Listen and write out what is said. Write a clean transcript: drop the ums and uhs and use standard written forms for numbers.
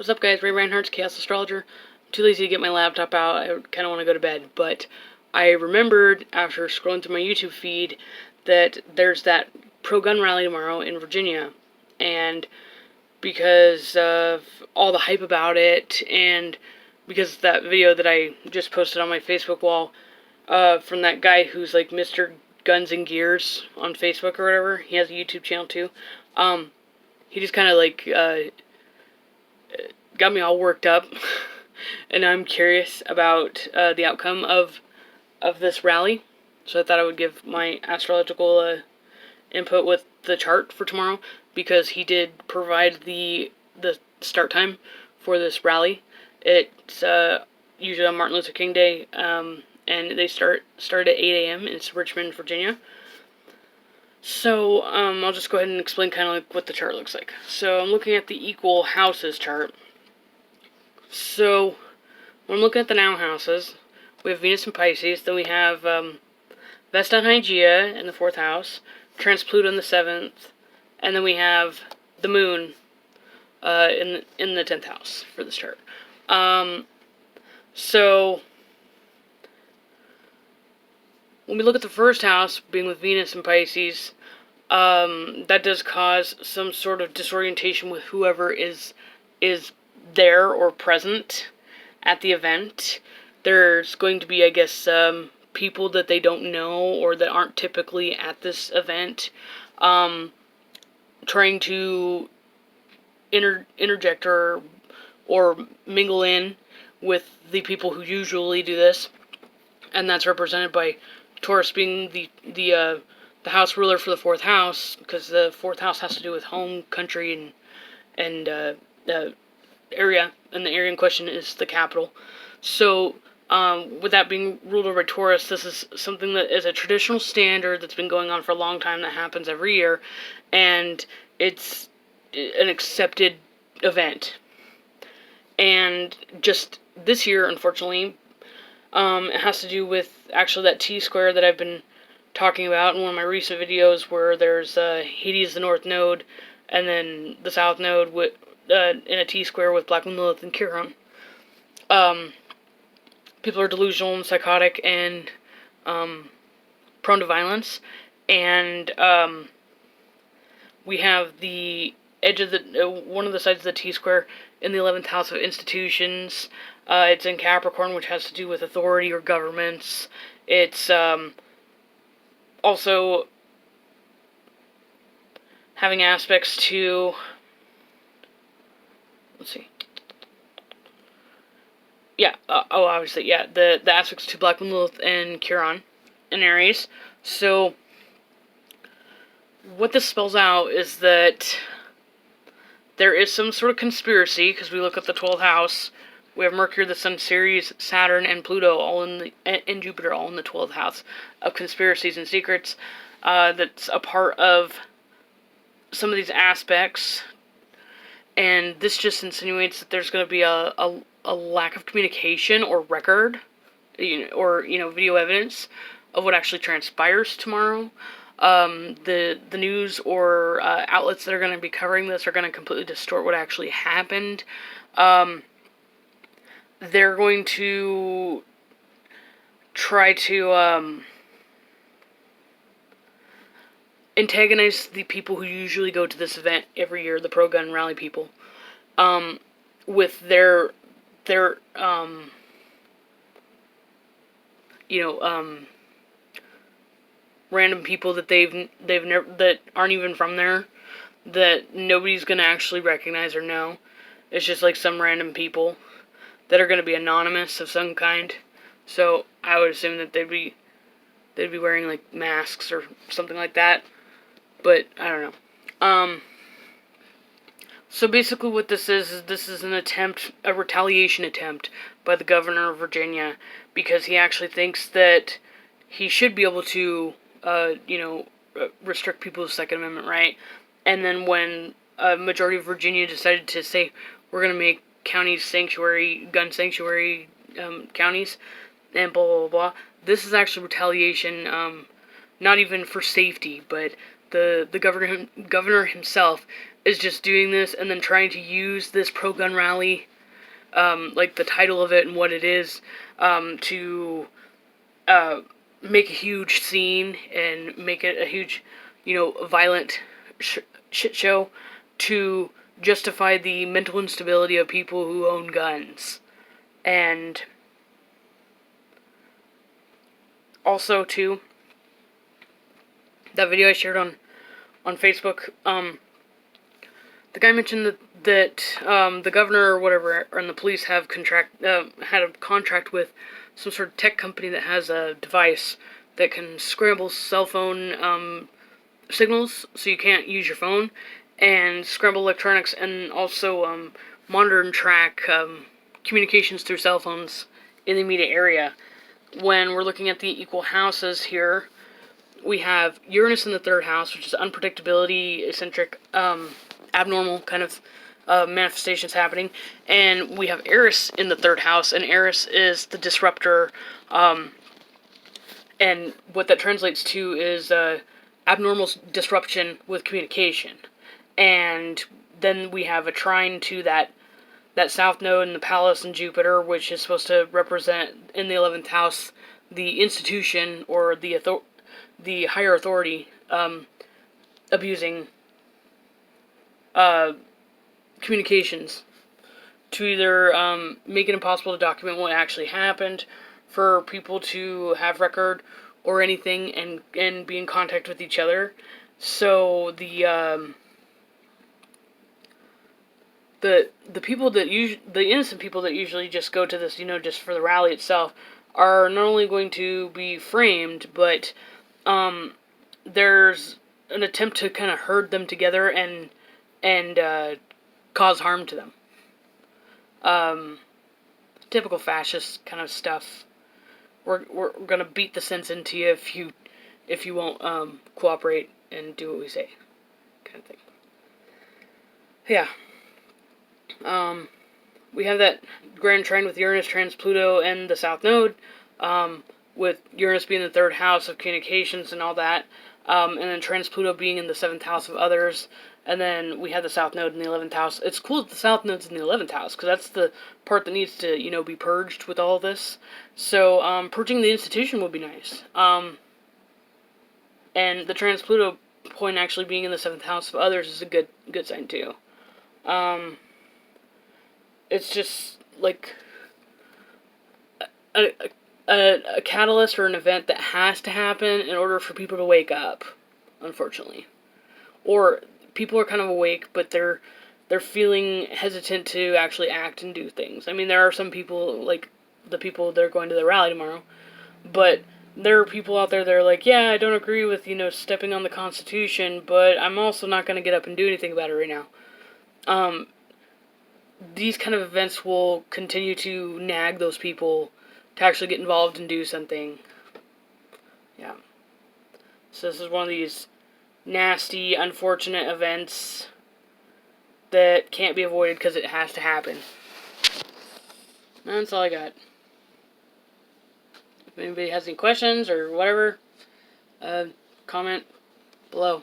What's up, guys? Ray Reinhardt's Chaos Astrologer. I'm too lazy to get my laptop out. I kind of want to go to bed, but I remembered after scrolling through my YouTube feed that there's that pro-gun rally tomorrow in Virginia, and because of all the hype about it, and because of that video that I just posted on my Facebook wall from that guy who's like Mr. Guns and Gears on Facebook or whatever, he has a YouTube channel too. He just kind of like got me all worked up, and I'm curious about the outcome of this rally. So I thought I would give my astrological input with the chart for tomorrow, because he did provide the start time for this rally. It's usually on Martin Luther King Day, and they start at 8 a.m. It's Richmond, Virginia. So I'll just go ahead and explain kind of like what the chart looks like. So I'm looking at the equal houses chart. So when I'm looking at the now houses, we have Venus in Pisces, then we have Vesta and Hygeia in the 4th house, Trans Pluto in the 7th, and then we have the Moon in the 10th house for this chart. So when we look at the 1st house, being with Venus in Pisces, that does cause some sort of disorientation with whoever is there or present at the event. There's going to be, I guess, people that they don't know or that aren't typically at this event, trying to interject or mingle in with the people who usually do this, and that's represented by Taurus being the house ruler for the 4th house, because the 4th house has to do with home, country, and area, and the area in question is the capital. So with that being ruled over by Taurus, this is something that is a traditional standard that's been going on for a long time, that happens every year, and it's an accepted event. And just this year, unfortunately, it has to do with actually that T-square that I've been talking about in one of my recent videos, where there's Hades, the North Node, and then the South Node with in a T-square with Black Moon, Lilith, and Chiron. People are delusional and psychotic and prone to violence, and we have the edge of the one of the sides of the T-square in the 11th house of institutions. It's in Capricorn, which has to do with authority or governments. It's also having aspects to, let's see. Yeah, obviously, yeah, the aspects to Black Moon, Lilith, and Chiron in Aries. So what this spells out is that there is some sort of conspiracy, because we look at the 12th house. We have Mercury, the Sun, Ceres, Saturn, and Pluto all and Jupiter all in the 12th house of conspiracies and secrets. That's a part of some of these aspects, and this just insinuates that there's going to be a lack of communication or record, or video evidence of what actually transpires tomorrow. The news or outlets that are going to be covering this are going to completely distort what actually happened. They're going to try to antagonize the people who usually go to this event every year, the pro-gun rally people, with their random people that they've never, that aren't even from there, that nobody's gonna actually recognize or know. It's just like some random people that are gonna be anonymous of some kind. So I would assume that they'd be wearing like masks or something like that, but I don't know. So basically what this is an attempt, a retaliation attempt by the governor of Virginia, because he actually thinks that he should be able to, restrict people's Second Amendment right. And then when a majority of Virginia decided to say, we're going to make counties gun sanctuary counties, and blah, blah, blah, this is actually retaliation, not even for safety, but the governor himself is just doing this and then trying to use this pro-gun rally, like the title of it and what it is, to make a huge scene and make it a huge, violent shit show to justify the mental instability of people who own guns. And also, too, that video I shared on Facebook, the guy mentioned that the governor or whatever and the police have had a contract with some sort of tech company that has a device that can scramble cell phone signals so you can't use your phone, and scramble electronics, and also monitor and track communications through cell phones in the immediate area. When we're looking at the equal houses here, we have Uranus in the third house, which is unpredictability, eccentric, abnormal kind of manifestations happening, and we have Eris in the third house, and Eris is the disruptor, and what that translates to is abnormal disruption with communication. And then we have a trine to that south node in the palace in Jupiter, which is supposed to represent in the 11th house the institution or the higher authority abusing communications to either make it impossible to document what actually happened, for people to have record or anything, and be in contact with each other. So the people that the innocent people that usually just go to this, just for the rally itself, are not only going to be framed, but there's an attempt to kind of herd them together and cause harm to them. Typical fascist kind of stuff. We're gonna beat the sense into you if you won't cooperate and do what we say, kind of thing. Yeah. We have that grand trine with Uranus trans Pluto and the South Node, with Uranus being the third house of communications and all that, and then trans Pluto being in the 7th house of others, and then we have the South Node in the 11th house. It's cool that the South Node's in the 11th house, because that's the part that needs to, be purged with all of this. So, purging the institution would be nice. And the trans Pluto point actually being in the 7th house of others is a good sign, too. It's just, like, a catalyst or an event that has to happen in order for people to wake up, unfortunately. Or people are kind of awake, but they're feeling hesitant to actually act and do things. I mean, there are some people, like the people that are going to the rally tomorrow, but there are people out there that are like, yeah, I don't agree with, stepping on the Constitution, but I'm also not going to get up and do anything about it right now. These kind of events will continue to nag those people to actually get involved and do something. Yeah. So this is one of these nasty, unfortunate events that can't be avoided because it has to happen. That's all I got. If anybody has any questions or whatever, comment below.